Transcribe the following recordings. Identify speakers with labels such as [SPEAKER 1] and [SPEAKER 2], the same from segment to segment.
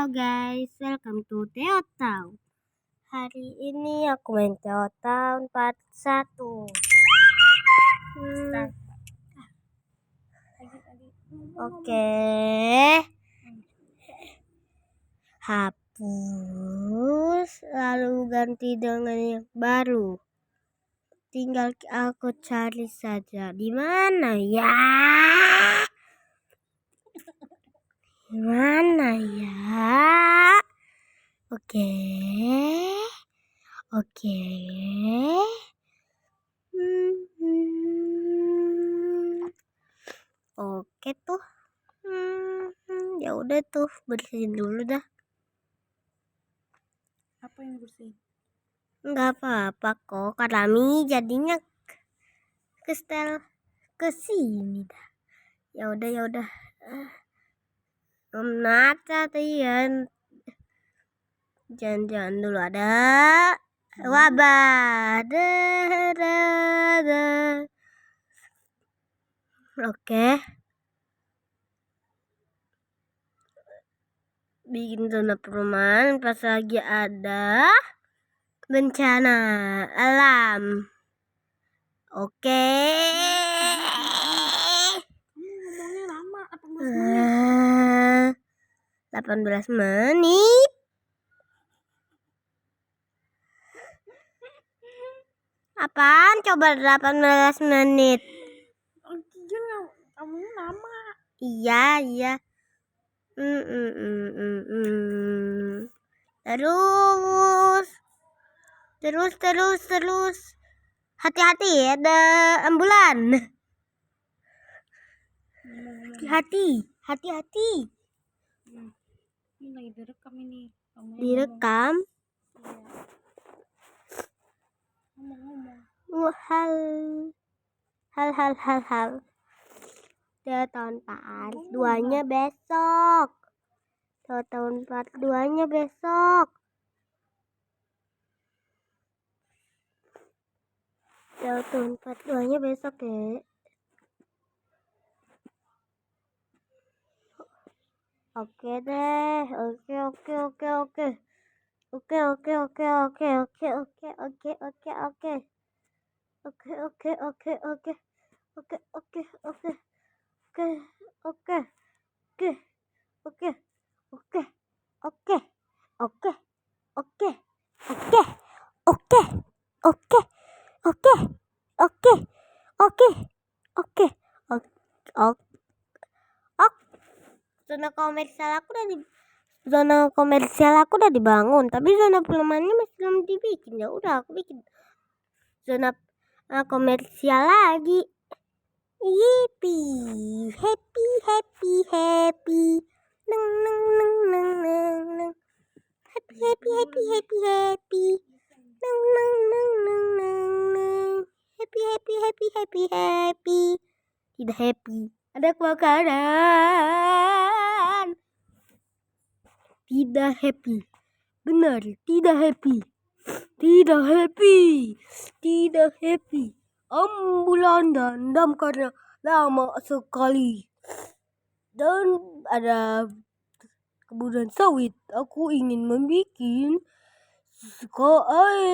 [SPEAKER 1] guys, welcome to Teo Town. Hari ini aku main Teo Town part 1. Oke. Hapus lalu ganti dengan yang baru. Tinggal aku cari saja. Di mana ya? Di mana ya? Oke. Oke tuh. Ya udah tuh, bersihin dulu dah.
[SPEAKER 2] Apa yang bersihin?
[SPEAKER 1] Enggak apa-apa kok, Karami jadinya ke setel ke sini dah. Ya udah. Nata tian. Jangan dulu ada wabah. Oke. Bikin zona perumahan pas lagi ada bencana alam. Oke.
[SPEAKER 2] Ngomongnya lama,
[SPEAKER 1] 18 menit. Apaan coba 18 menit?
[SPEAKER 2] Ngomongnya lama.
[SPEAKER 1] Iya. Terus. Hati-hati, ada ambulan. Hati-hati.
[SPEAKER 2] Ini lagi direkam ini.
[SPEAKER 1] Direkam.
[SPEAKER 2] Ngomong.
[SPEAKER 1] Hal. Dia tahun part 2-nya besok. Tahun part 2-nya besok. Tahun part 2-nya besok ya. Oke deh. Oke. Zona komersial aku udah dibangun, tapi zona perumahannya masih belum dibikin. Ya udah aku bikin zona komersial lagi. Yipi, happy. Neng. Happy. Neng. Happy. Tidak happy. Ada kebakaran. Tidak happy. Benar, tidak happy. Ambulan dan damkarnya lama sekali. Dan ada kebutuhan sawit. Aku ingin membuat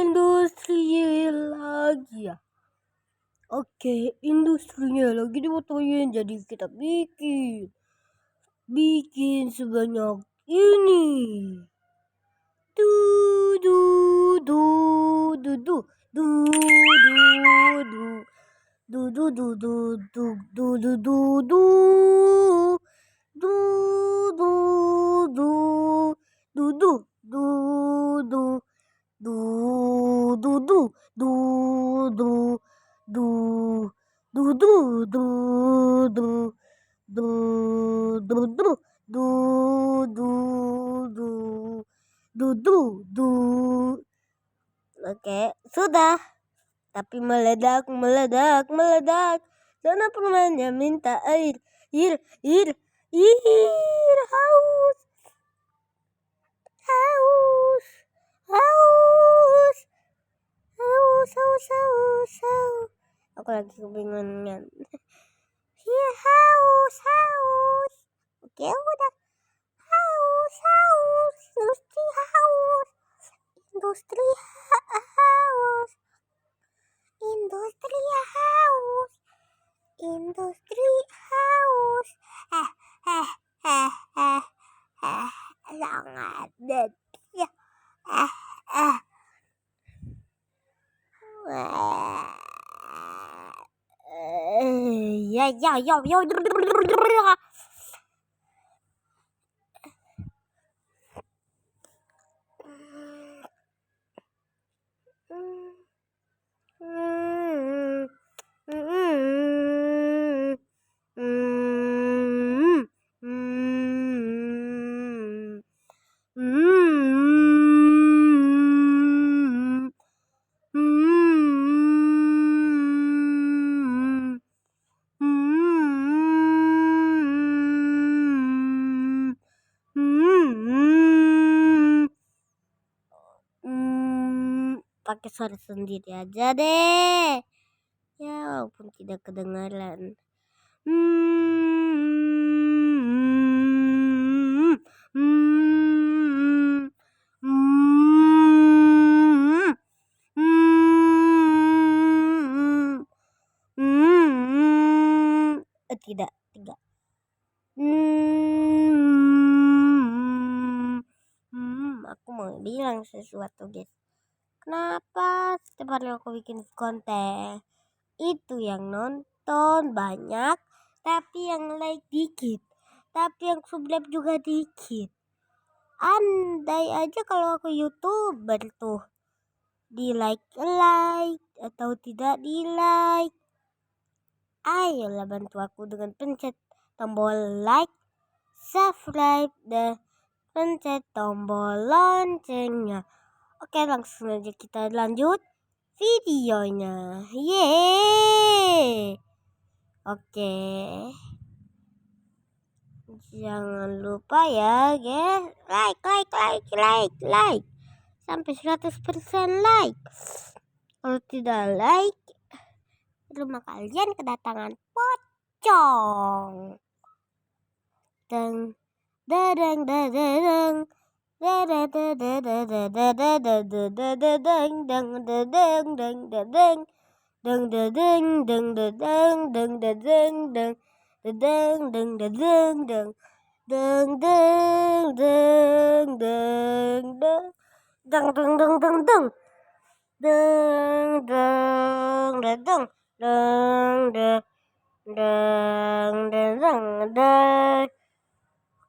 [SPEAKER 1] industri lagi ya. Oke, industrinya lagi dibutuhin, jadi kita bikin sebanyak ini. Oke, sudah. Tapi meledak. Zona permainannya minta air. Haus. Aku lagi kebingungan. Haus. Oke, udah. Haus. industri haus, industri haus, industri haus. Sangat detia. Ya ya ya ya. Pakai suara sendiri aja deh. Ya, walaupun tidak kedengaran. Tidak. Aku mau bilang sesuatu, guys. Kenapa setiap hari aku bikin konten itu yang nonton banyak, tapi yang like dikit, tapi yang subscribe juga dikit? Andai aja kalau aku YouTuber tuh, di like atau tidak di like. Ayolah bantu aku dengan pencet tombol like, subscribe, dan pencet tombol loncengnya. Oke, langsung aja kita lanjut videonya. Yeay. Oke. Jangan lupa ya, guys. Like. Sampai 100% like. Kalau tidak like, rumah kalian kedatangan pocong. Deng.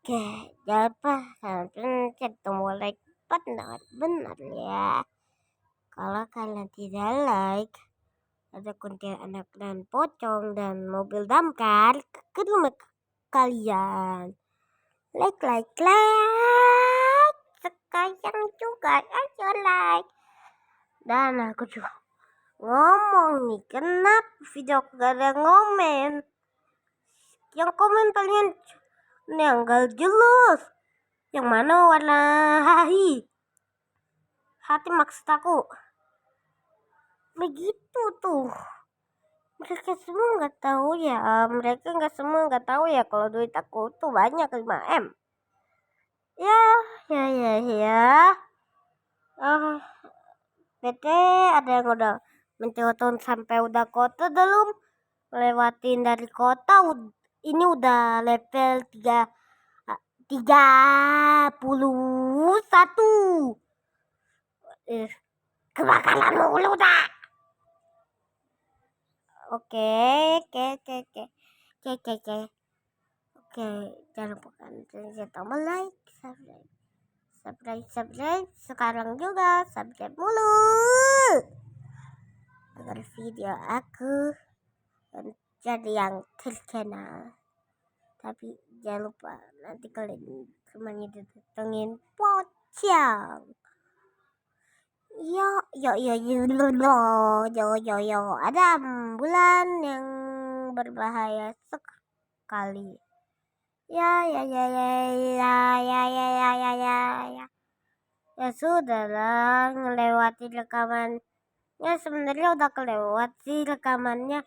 [SPEAKER 1] Oke, jangan lupa pencet tombol like benar ya. Kalau kalian tidak like, ada kuntilanak dan pocong dan mobil damkar ke rumah kalian. Like. Sekarang juga ayo like. Dan aku juga ngomong nih, kenapa video aku gak ada ngomen? Yang komen palingan yang gak jelas. Yang mana warna hati maksud aku. Begitu tuh. Mereka semua nggak tahu ya. Kalau duit aku tuh banyak 5M. Ya. Bete ada yang udah menonton sampai udah kota belum? Lewatin dari kota ini udah level 31. Kebakaran mulu dah. Oke, jangan lupa pencet tombol like, subscribe sekarang juga, subscribe mulu agar video aku jadi yang terkenal. Tapi jangan lupa nanti kalian semuanya datengin pocong. Yo, ada ambulan yang berbahaya sekali. Ya. Ya sudahlah, ngelewati rekamannya. Sebenarnya udah kelewat sih rekamannya.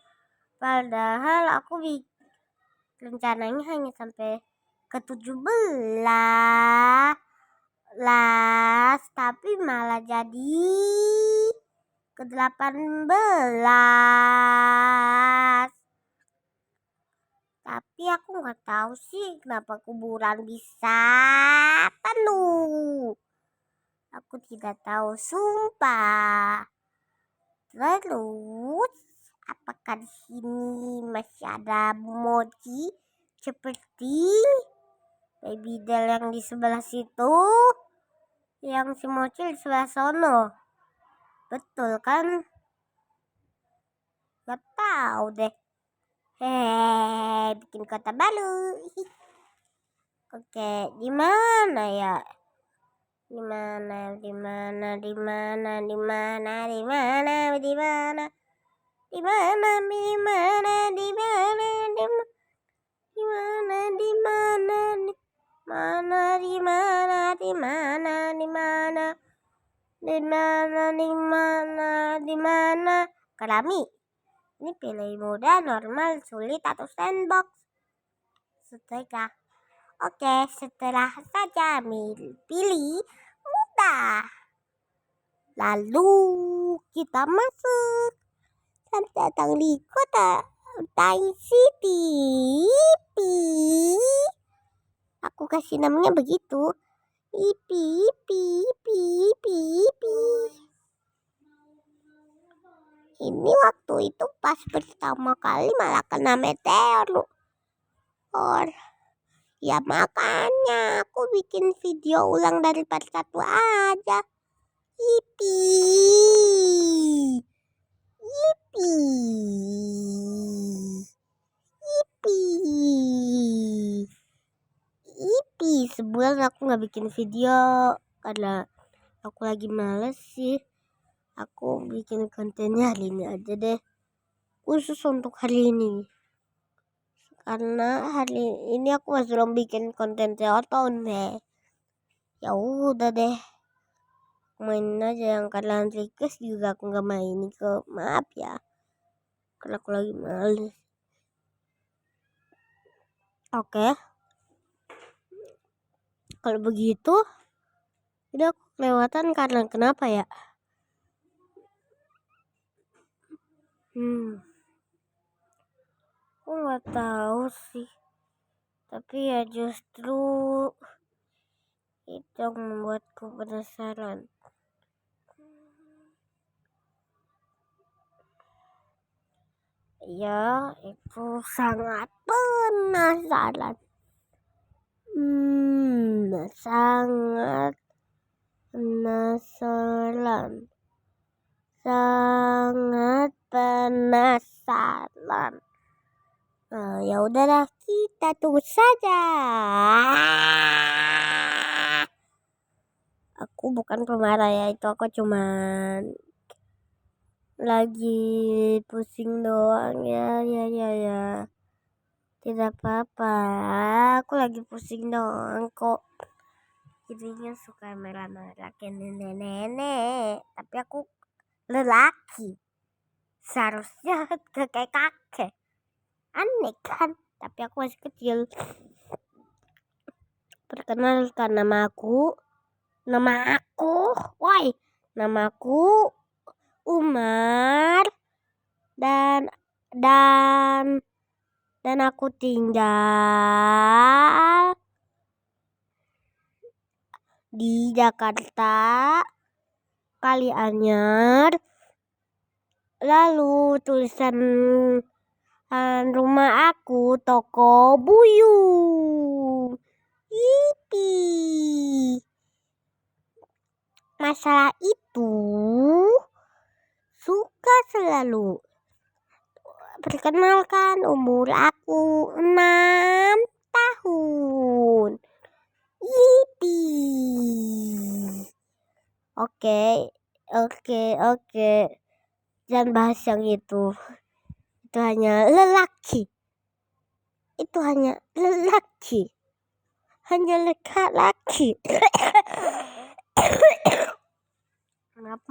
[SPEAKER 1] Padahal aku rencananya hanya sampai ke 17. tapi malah jadi ke-18. Tapi aku nggak tahu sih kenapa kuburan bisa penuh. Aku tidak tahu, sumpah. Terus, apakah di sini masih ada mochi seperti baby doll yang di sebelah situ, yang si mochi di sebelah sono? Betul kan? Gak tahu deh. Bikin kota baru. Oke, di mana ya? Di mana? Di mana? Di mana? Di mana? Di mana? Di mana? Di mana? Di mana? Di mana? Di mana? Di mana? Mana? Di mana? Di mana? Di mana? Di mana? Di mana? Di mana? Kalami. Ini pilih mudah, normal, sulit, atau sandbox. Setelah Oke, setelah saja pilih mudah. Lalu kita masuk dan datang di kota Time City. Ipi. Aku kasih namanya begitu. Ipi, ipi, ipi, ipi, ipi. Ini waktu itu pas pertama kali malah kena meteor. Ya makanya aku bikin video ulang dari part 1 aja. Yipi. Yipi. Yipi. Yipi. Sebulan aku gak bikin video karena aku lagi males sih. Aku bikin kontennya hari ini aja deh. Khusus untuk hari ini. Karena hari ini aku masih belum bikin konten teoton deh. Ya udah deh, mainin aja yang kalian request juga aku nggak mainin ke, maaf ya, karena aku lagi males. Oke, kalau begitu ini aku kelewatan karena kenapa ya? Aku nggak tahu sih, tapi ya justru itu yang membuatku penasaran. Ya, itu sangat penasaran. Sangat penasaran. Sangat penasaran. Ya udahlah, kita tunggu saja. Aku bukan pemarah ya, itu aku cuman lagi pusing doang ya. Tidak apa-apa, aku lagi pusing doang kok. Jadinya suka marah-marah kayak nenek-nenek, tapi aku lelaki. Seharusnya kayak kakek. Aneh kan? Tapi aku masih kecil. Perkenalkan namaku. Namaku Umar dan aku tinggal di Jakarta, Kalianyar. Lalu tulisan rumah aku Toko Buyung. Yipi. Masalah itu suka selalu. Perkenalkan, umur aku 6 tahun. Yipi. Oke. Jangan bahas yang itu. Itu hanya lelaki. Hanya laki-laki. Maaf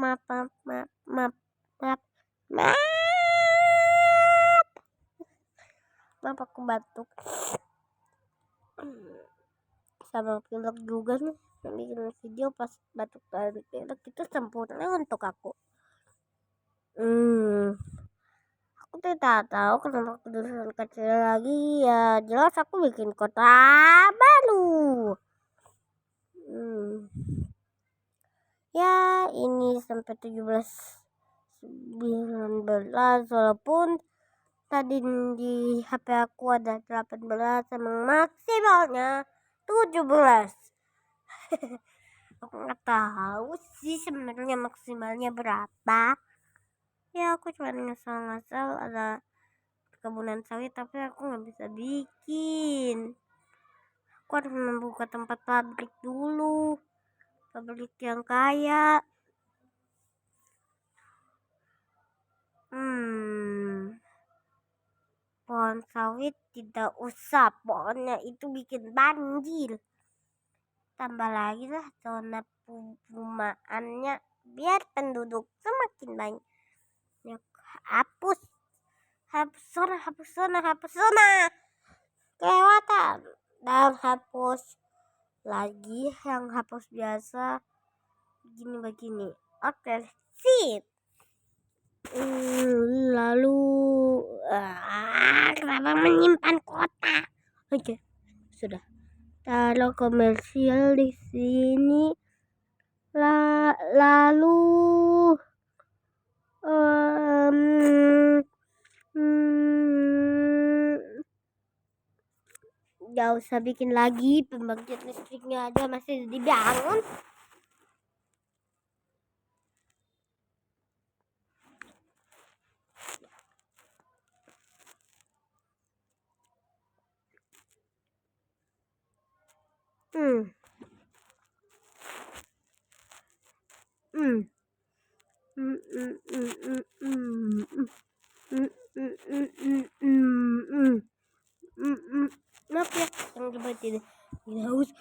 [SPEAKER 1] aku batuk. Sama pilek juga nih bikin video. video pas batuk pilek itu sempurna untuk aku. Aku tidak tahu kenapa aku disuruh kecil lagi. Ya jelas aku bikin kota baru. Ya ini sampai 19 walaupun tadi di HP aku ada 18, emang maksimalnya 17. Aku nggak tahu sih sebenarnya maksimalnya berapa. Ya aku cuma ngasal-ngasal ada kebunan sawit tapi aku nggak bisa bikin. Aku harus membuka tempat pabrik dulu, pabrik yang kaya. Pohon sawit tidak usah, pohonnya itu bikin banjir. Tambah lagi lah zona perumahannya biar penduduk semakin banyak. Hapus zona kelewatan dan hapus lagi yang hapus biasa begini. Oke, sip. Lalu kenapa menyimpan kota? Oke, sudah. Taruh komersial di sini. Lalu gak usah bikin lagi, pembangkit listriknya aja masih dibangun. Maaf ya, yang coba tidak haus.